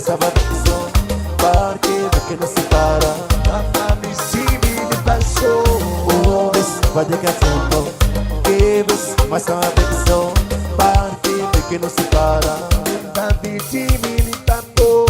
sabato, perché non si para. Mamma mi simili passo. Oh, ves, vaya cantando. Que ves, más sabato, perché non si para. Tanti simili tanto.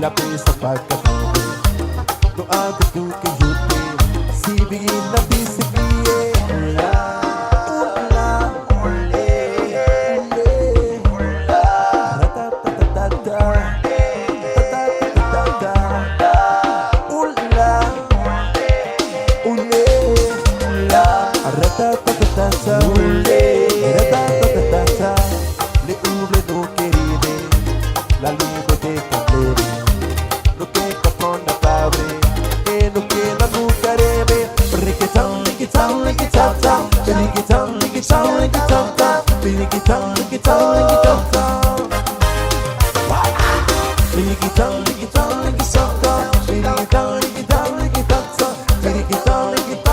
La pesa para no haga tú que yo te si begin na bisipie ula ula ule ula ratatatata ratatatata ula ule ula ratatatata ule ratatatata le ule no queride la biblioteca lo que capona pabre e lo que la bucarebe riquitão riquitão riquitão riquitão riquitão riquitão riquitão riquitão riquitão riquitão riquitão riquitão riquitão riquitão riquitão riquitão riquitão riquitão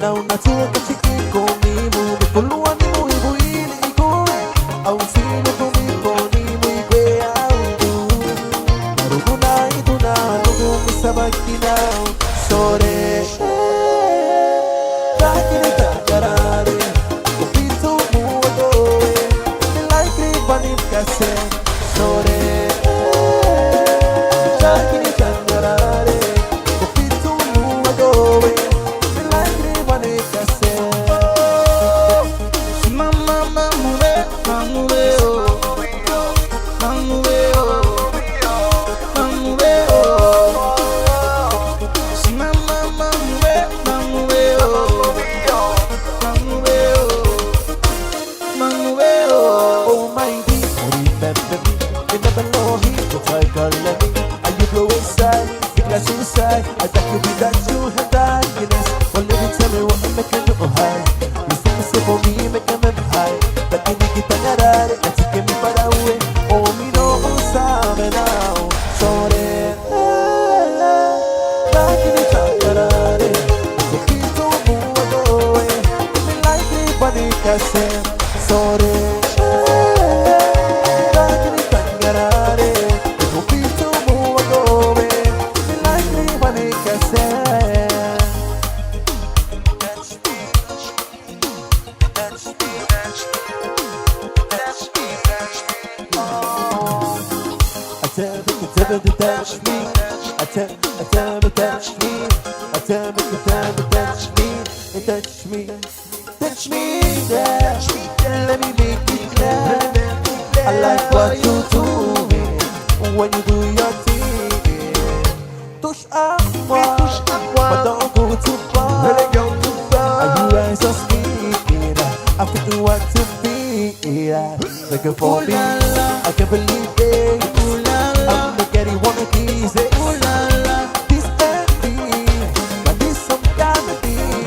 Now natua kachiki komimu Kulua ni muibu ili ikue Au sinu kumiko ni muigwe au Naruguna iduna nugu misabaki nao Sore Takini takarare Kupitu muwadoe Nilaikri panikase Sore Takini takarare Kupitu muwadoe Suicide, I thought you'd be that you have darkness. Well, let me tell me what I'm making you high. You think you say for me, make me high. But you need to get out and take me far away. Oh, me no sabe now. Sorry, like you need to get out. So keep on moving away. Me like you to touch me. I tell you to touch me. I tell you to touch me. Touch me. Touch me, yeah. Let me make it clear. I like what you do when you do your thing. Touche à moi, but don't go too far. Are you eyes so sweet? I could do what to be. Looking for me, I can't believe it. I'm the getting one of these. This empty, but this some kind of thing.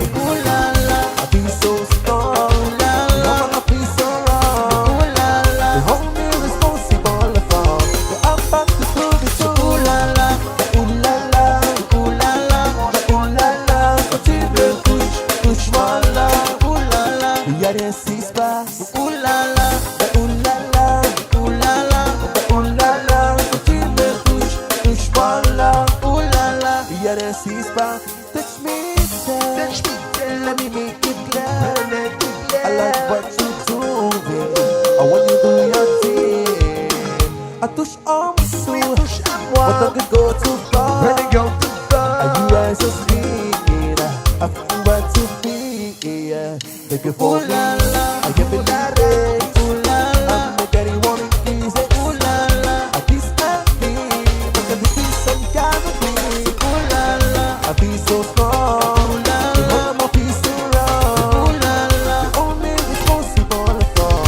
I be so strong, I be so wrong. The only responsible for I'm about to prove it to. Ooh la la, quand tu me touches moi là. Y'a rien qui se passe. Ooh la la, quand tu me touches moi là. Y'a rien qui se passe. Touch me, let me make it clear. I like what you do, I want you to do your thing. I touch on my but I could go too far. Are you guys so sweet? I feel what to be. Thank you for me. I can't believe it. I'm the getting one of these. I kiss happy, but I be some kind of thing. I be so strong. The whole my peace around. The only responsible for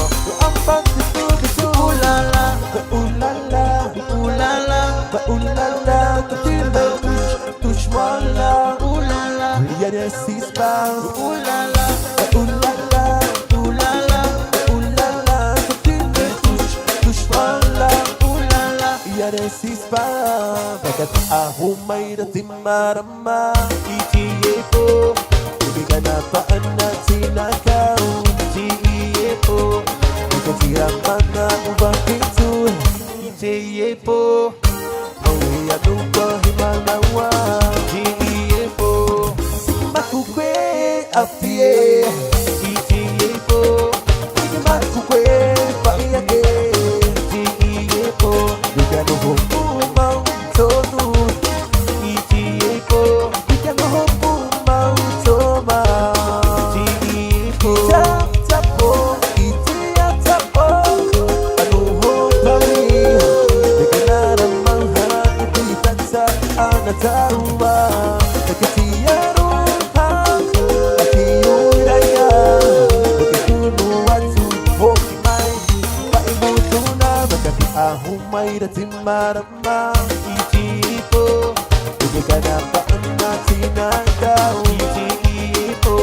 I'm about to do the two. Ooh la la, quand tu me touches-moi là. Y'a des six passes. Ooh la la, quand tu me touches-moi là. Y'a des six passes. Bagat ahumay na timarama. Itiye po, ibigay na paan na tinakaw. Itiye po, ikatiraman na ubang pito. Itiye po, awi anuba himalawa. Itiye po, makukwe apie. Itiye po, makukwe paiyake. Itiye po, bigyan mo humumang todo. Itiye po, bigyan mo humumang toma. Itiye po, tapo, itiya tapo. Ano ho kami? Bigyan na namang harap ipitan sa anatawa. Nagkatiyaro hang at iyong raya. Nagkatunuan su hokimay. Paibuto na magkabi ahumay na timarama. Itiye po, bigyan na paan na tinagaw. Itiye po,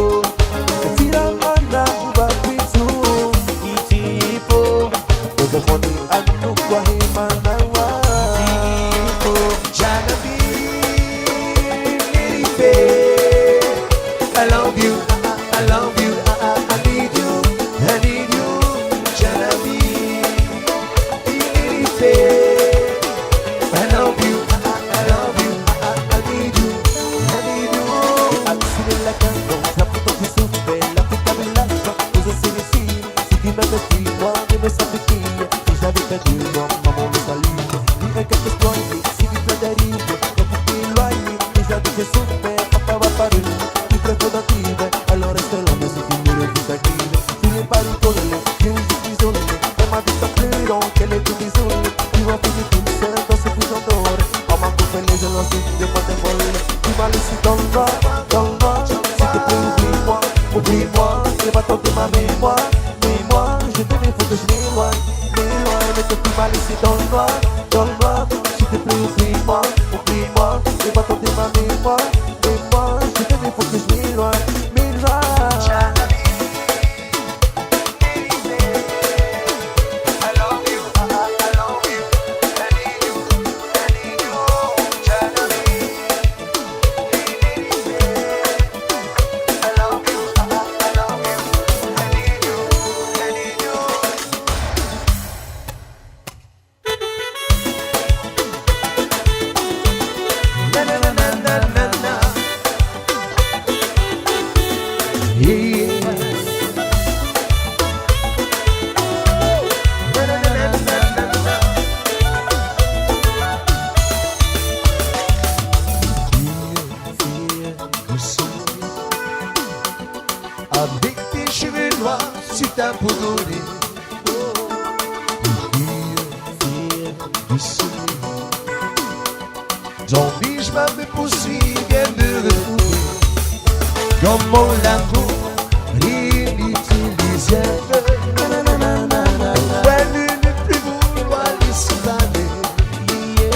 katiraman na ubang pito. Itiye po, bigyan mo ni ano kwa himanawa. Itiye po, Janabi, Niripe. I love you, I need you, Janabi, Niripe. I love you, I need you. Ang sinilagan ko, naputong hisumpe, lapit kami lang, usa sinisili. Sige magkatiwa, di may sabitin, di sabi ka di mo, mamumutali. Di agad sige pradarigo, kapupilway, di sabi ka sumpe, patawa pa rin. Di precodative, allora estrelame si finire di taghine. Si ripari con le, io usi bisogno, e ma vita plero, che le tue bisogni. Io ho finito un sento, se più d'odore, ho manco felice, lo si di quante volle. Di male si donne, si te oublie-moi, et va tenter ma mémoire, je te mets, faut que je m'éloigne, ne te fais pas laisser dans le noir, s'il te plaît, oublie-moi, et va tenter ma mémoire, je te mets, faut que je m'éloigne. ici. Zombie, je m'avais poursuivi, bien de retrouver. Comment l'amour, l'inutilisait. Ouais, ne plus vouloir laisser aller.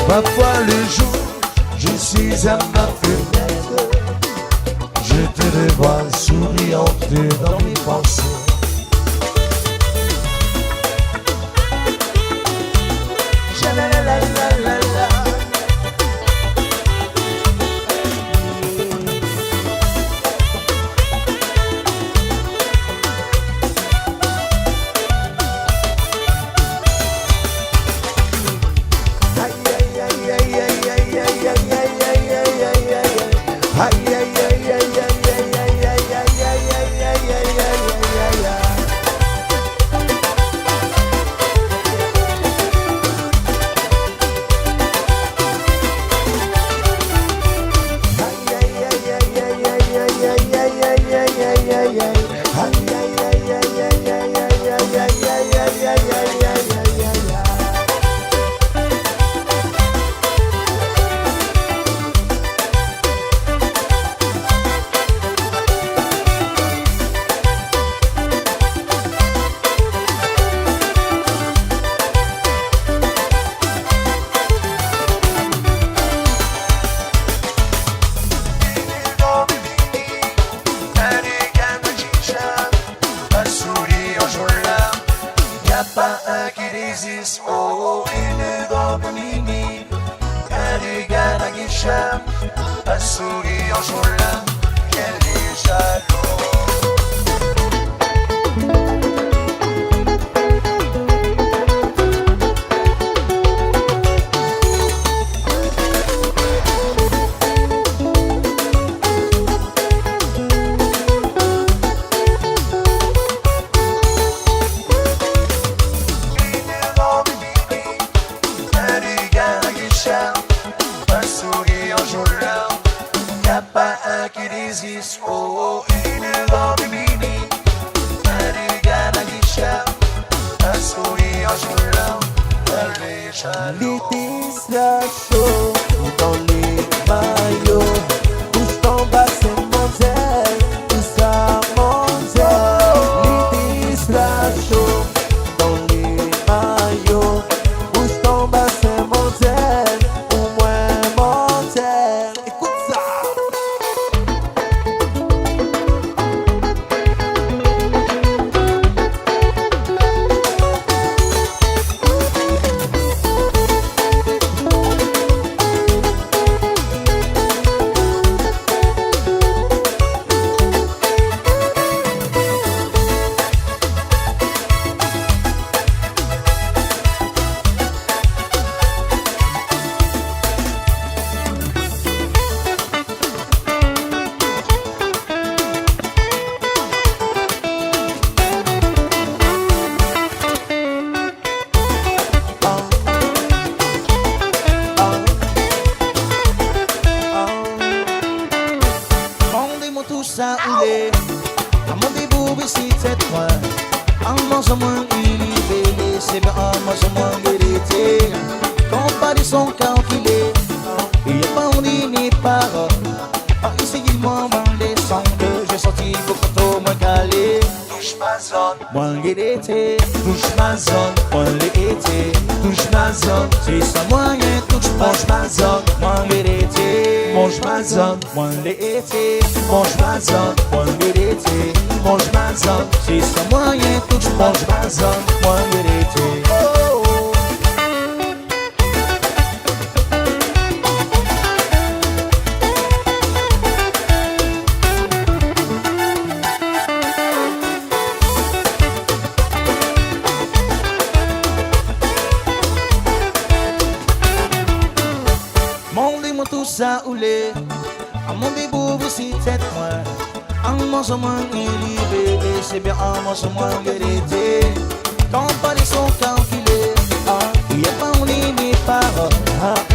Parfois le jour, je suis à ma fenêtre. Je te revois souriante dans mes pensées. Oh, une grande mini, un dégât à guicham, un sourire en journal, qu'elle est jaloux. Un sourire en journal, y'a pas un qui résiste. Oh, une grande mini, un regard à guichet, un sourire en journal, elle est jaloux. L'été sera chaud dans les maillots. Bouge ton bassin, mondial, tout ça, mondial. L'été sera chaud dans les maillots. Bouge ton bassin, mondial. Ça oulé, à mon début, ici, c'est toi. En mangeant moins, il c'est bien en mangeant moins, il était. Quand pas de son calculé, il n'y a pas on dit ni parole. Par ici, il m'a demandé sans que j'ai sorti beaucoup trop moins calé. Touche ma zone, moins il était. Touche ma zone, moins il était. Touche ma zone, c'est ça moyen, touche pas ma zone, moins il était. Mange ma zone, moins il était. Mange ma zone, moins il était. Mange ma zone, c'est ça moyen, touche pas ma zone, moins il était. Demandez-moi tout ça oulé, à mon début, si tête moi. En mangeant moins, il est c'est bien en mangeant moins, il était. Quand pas les sons calculés, il n'y a pas on ni parole.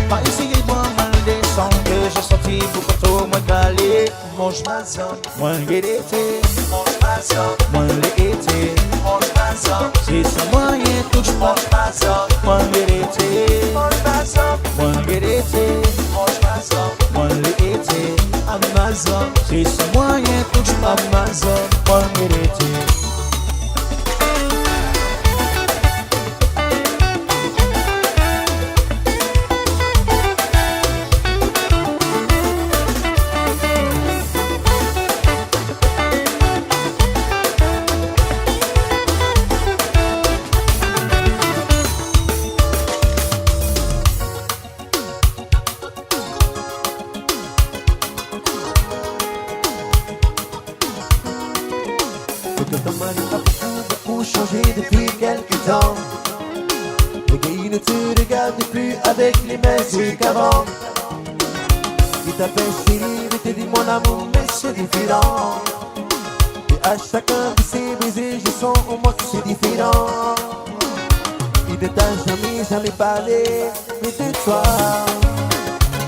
Par ici, il boit mal des sons que j'ai sorti pour pas trop moins calé. Mange ma zone, moins il était. Mange ma zone, moins il était. Mange ma zone, c'est ça moyen, touche mange ma zone, moins il était. Amazon, Mangirete. Ton mari a beaucoup changé depuis quelques temps. Les gars, ils ne te regardent plus avec les mêmes yeux qu'avant. Il t'appelle chérie, mais te dit mon amour, mais c'est différent. Et à chacun de ses baisers, je sens au moins que c'est différent. Il ne t'a jamais parlé, mais de toi.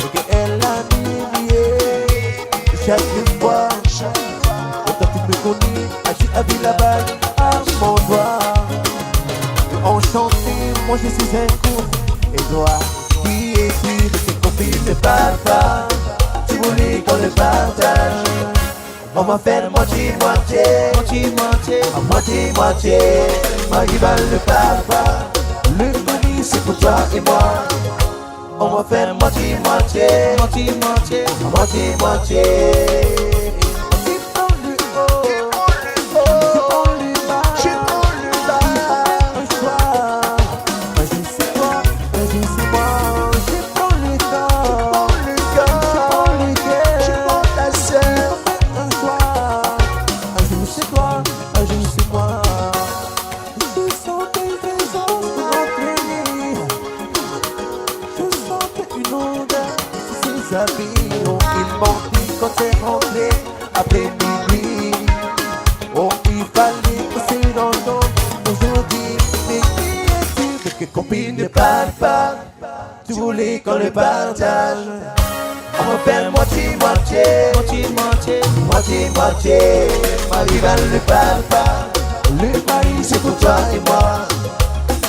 Et qu'elle a nié chaque fois. Quand tu me connais, agis avec la balle à mon doigt. Enchanté, moi je suis un coup. Et toi, qui es-tu de tes copines ne parlent pas? Tu voulais qu'on le partage. On va faire moitié-moitié, Moitié-moitié, à moitié-moitié. Ma rivale ne parle pas. Le commis c'est pour toi et moi. On va faire moitié-moitié, moitié-moitié, à moitié-moitié. Il mentit quand c'est rentré après minuit. Oh, il fallait que c'est dans le dos. Aujourd'hui, mais qui es-tu? De quelle copine ne parle pas? Tu voulais qu'on le partage. On va faire moitié-moitié, moitié-moitié, moitié-moitié. Ma rivale ne parle pas. Le mari c'est pour toi et moi.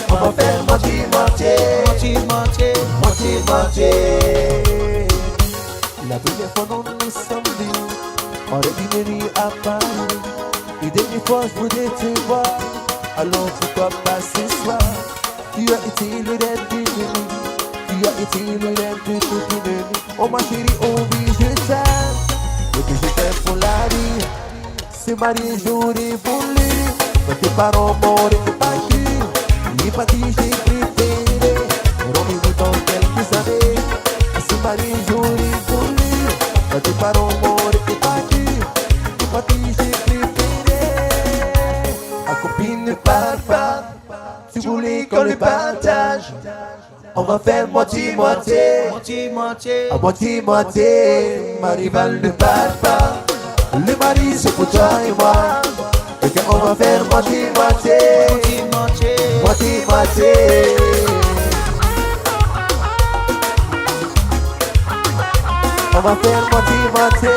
On va faire moitié-moitié, moitié-moitié, moitié-moitié. La première fois nous nous sommes vus, on est venu à Paris. Et dernière fois je voudrais te voir, alors pourquoi pas ce soir? Tu as été le rêve de nuit, tu as été le rêve de toute une nuit. Oh ma chérie, oh oui je t'aime, et que je t'aime pour la vie. Ce mari j'aurais voulu, mais tes parents m'auraient pas cru. Les parties j'ai préféré, rendez-vous dans quelques années. Ce mari j'aurais voulu, mais tes parents m'auraient pas cru. Les parties j'ai préféré. Ma copine ne parle pas, tu voulais qu'on le partage. On va faire moitié-moitié, moitié-moitié, à moitié-moitié. Ma rivale ne parle pas. Le mari c'est pour toi et moi. Et qu'on va faire moitié-moitié, moitié-moitié, moitié-moitié. On va faire moitié-moitié.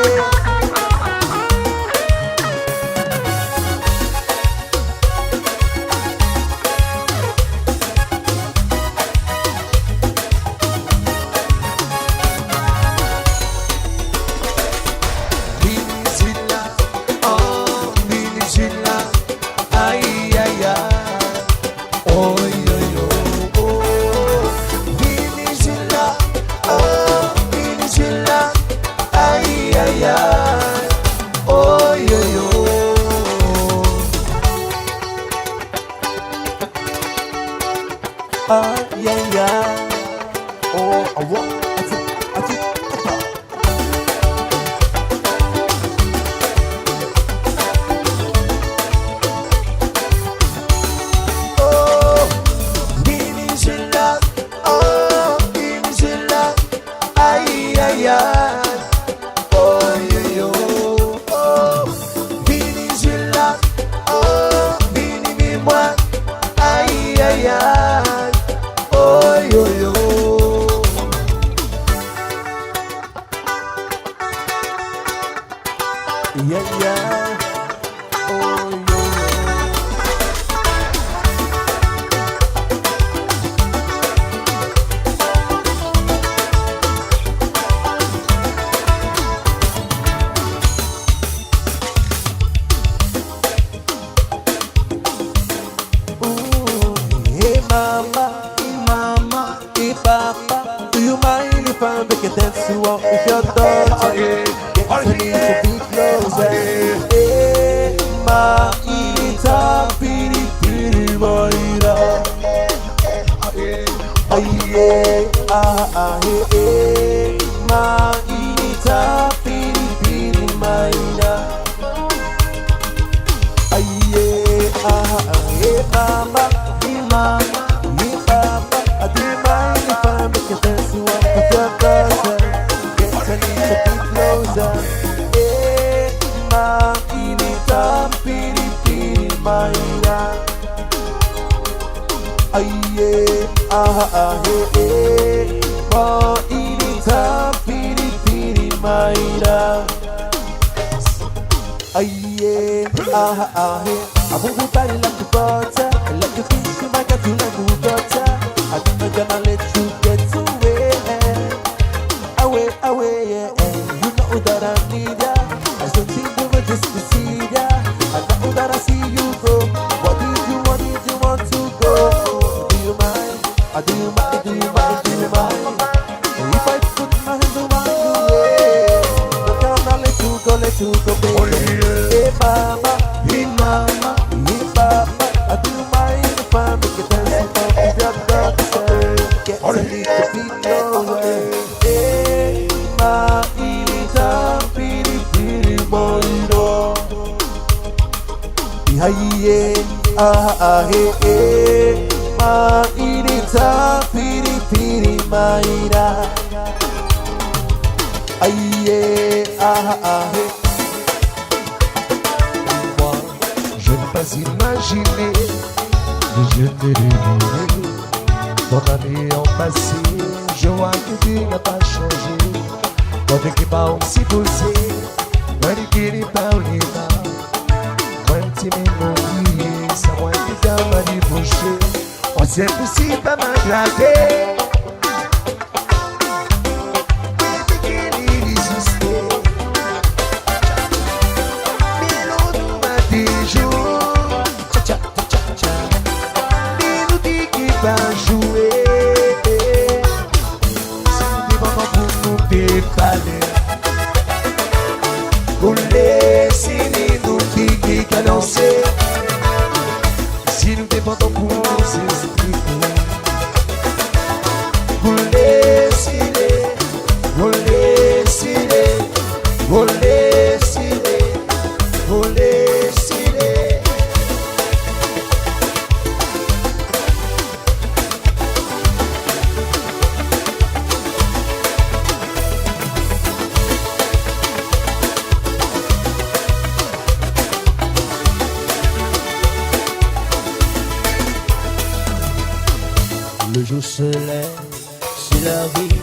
Aïe aïe aïe. Oh, I want, I think. Oh, Venezuela, oh, Venezuela, aïe aïe aïe. Oh, yo yo, oh, Venezuela, oh, Venezuela, aïe aïe aïe. Oh yo yo. Yeah yeah. Oh yo yo. to walk with your daughter. Get ready to be closer. Hey, ma ita piri piri moira. Aye, hey, ma ita piri piri moira. Aye, hey, mama, mama. Do you mind if I make a dance to walk with your daughter? Get ready to be closer. Hey, ma inita piri piri maina. Aye, hey, ma inita piri piri maina. Aye, hey, I move your body like a butter, like a fish in my gut, you like a butter. I'm not gonna let you get away, away, yeah. You know that I need ya. I don't think you were just to see ya. I know that I see you go. What did you want to go? Do you mind? Do you mind? Do you mind? Do you mind? If I put my hands around you, yeah. Look, I'm not let you go, baby. Hey mama, hey mama, hey mama. Do you mind if I make it dance with your daughter? Get ready to be closer. Hey, ma inita piri piri moiro. Hey, hey, ma inita piri piri maira. Aye, hey. Moi, je n'ai pas imaginé que je t'ai deviné. Dans ta vie en passé, je vois que tu n'as pas changé. Quand tu m'as aussi posé, moi qui n'ai pas oublié. Moi tu m'as oublié, c'est moi qui t'as mal débouché. On s'est poussé pas m'aggraver. Si nous dépendons pour nous expliquer, vous laissez-les, vous laissez-les, vous laissez-les, vous laissez-les. Le jour se lève sur la vie,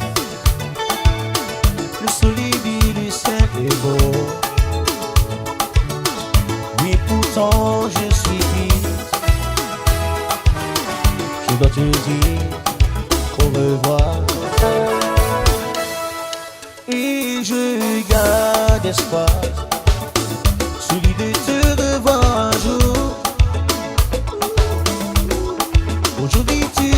le soleil du ciel est beau. Oui, pourtant je suis triste, je dois te dire au revoir. Et je garde espoir, celui de te revoir un jour. Aujourd'hui tu es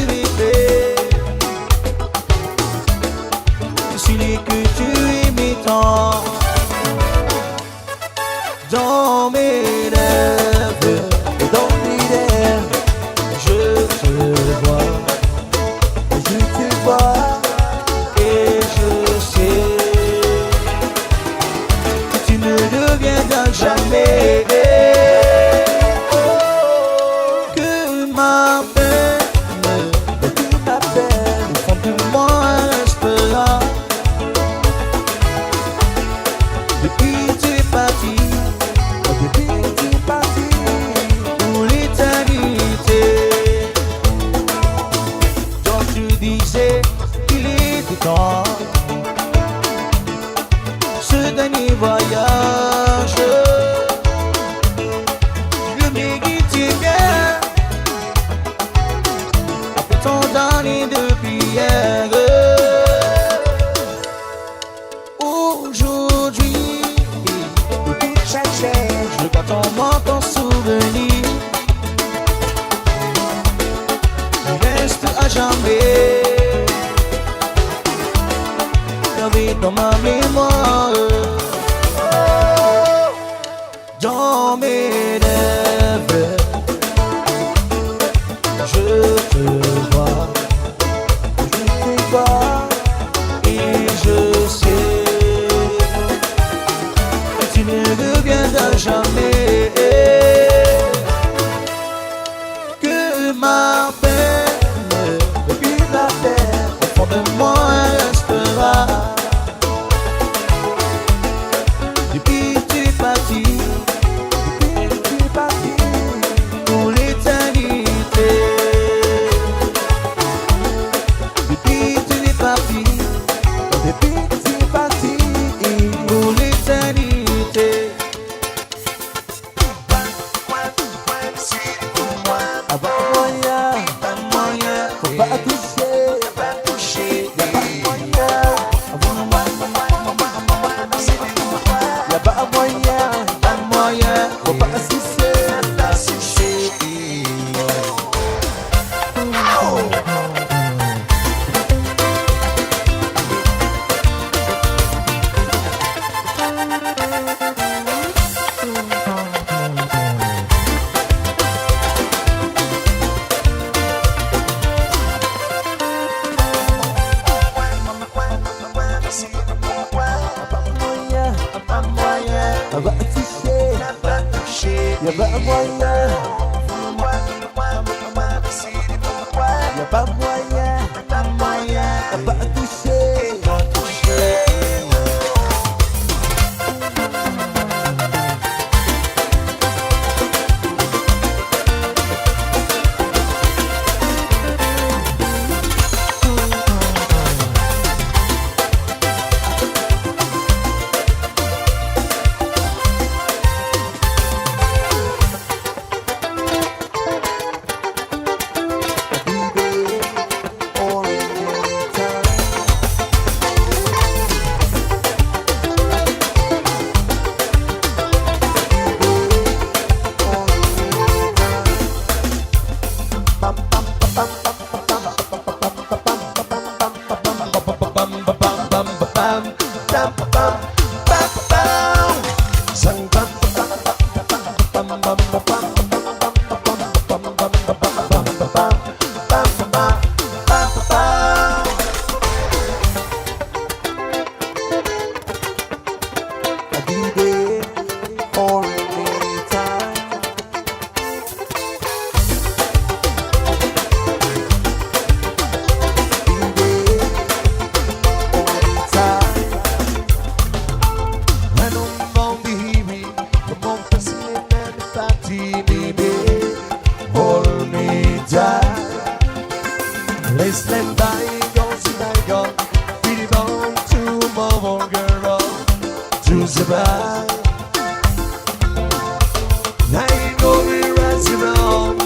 celui que tu aimais tant. Dans mes rêves, Dans mes rêves, je te vois je te vois. et je sais que tu ne reviendras jamais. Que ma peine au fond de moi restera. Depuis tu es parti Depuis tu es parti, pour l'éternité. Donc tu disais qu'il était temps, ce dernier voyage, tu le méritais bien, après tant d'années de prière. Aujourd'hui, je garde en moi ton souvenir, tu restes à jamais. dans ma mémoire. Dans mes rêves, je te vois, et je sais que tu ne reviendras jamais. Que ma peine, au fond de moi restera. Depuis tu es parti, pour l'éternité. Depuis tu es parti, pour l'éternité. Pas moyen, Faut pas toucher, pas toucher. y'a pas moyen, y'a pas moyen, Pas moyen, faut pas sucer, pas toucher. Pas moyen, on va toucher, pas toucher. y'a pas moyen, y'a pas moyen, Pas moyen, on va toucher. pas toucher. Let's let bygones be bygone. We belong to mama girl to survive. I know we're rising up,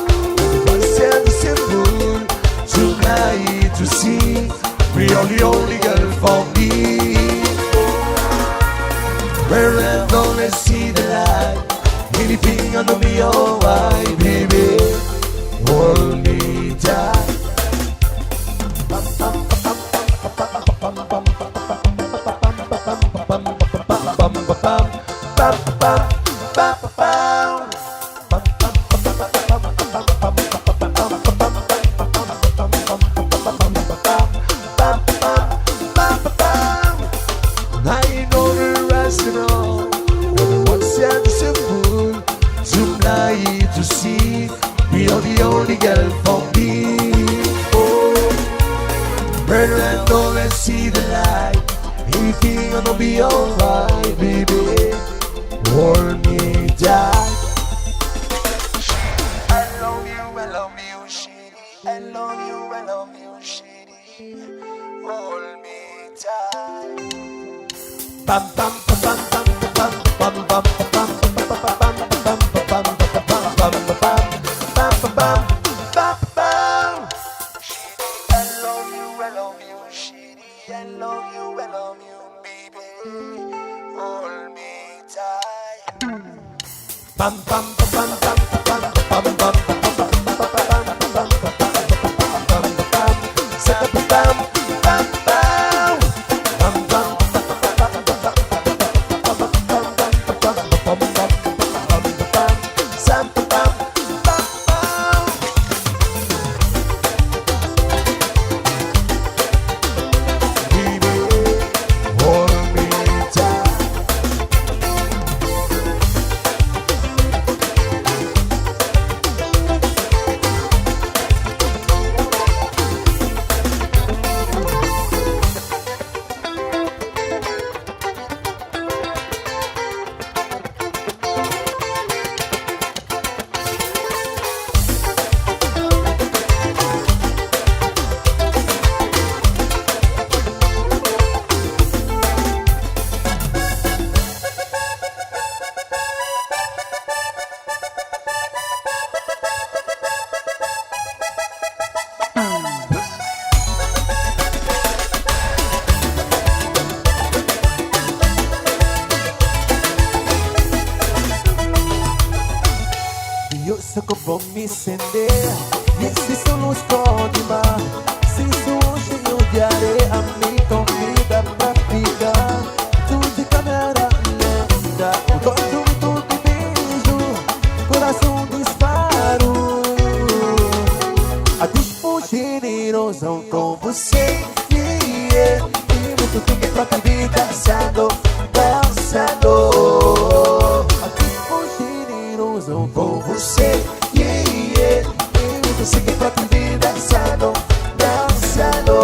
but it's simple tonight to see. We are the only girl for me. Wherever let's see the light. Anything under me, alright, baby. Hold me tight. I know the restaurant, everyone's simple tonight to see. We are the only girl for me. Oh, burn and don't let's see the light. Anything gonna be alright, baby. Hold me tight. I love you, shitty. I love you, shitty. Hold me tight. Bam bam bam bam bam bam bam bam I love you, shitty. I love you, baby. Hold me tight. bam bam bam bam bam bam bam. que eu vou me acender. E esse som nos pode mar. Se sou cheio de areia, me convida pra ficar. Tudo de câmera lenta, o gosto muito de beijo, coração disparo. A dispo generoso com você, yeah. E muito tempo pra te vir dançando, dançando. A dispo generoso com você, yeah. E muito tempo pra te vir dançando, dançando.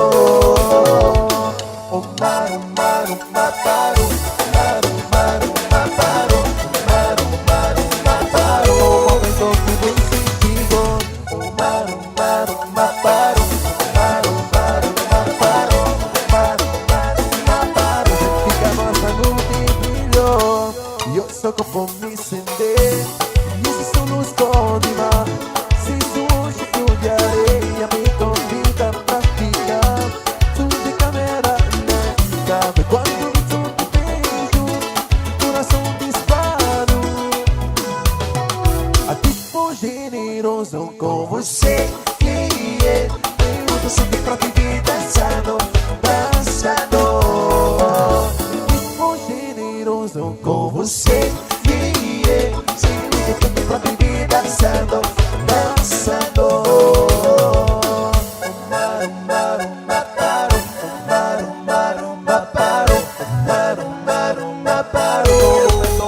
O mar, o mar, o mar parou. O mar, o mar, o mar parou. O mar, o mar, o mar parou. O momento que você chegou. O mar, o mar, o mar parou. O mar, o mar, o mar parou. O mar, o mar, o mar parou. Fica nossa noite brilhou. E eu só que vou me acender. E esse som nos pode mar. Se sou hoje que eu de areia, me convida pra ficar. Tudo de câmera lenta, quando me toco beijo, coração disparo. A tipo generoso com você, yeah. Eu tô sempre pra te vir dançando, dançando. Tipo generoso com você, yeah. Eu tô sempre pra te vir dançando, dançando. O mar, o mar, o mar parou. O mar, o mar, o mar parou. O mar, o mar, o mar parou. O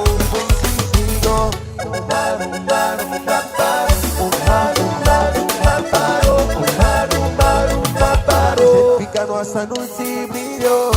mar, o mar, o mar parou. O mar, o mar, o mar parou. O mar, o mar, o mar parou. Fica nossa noite brilhou.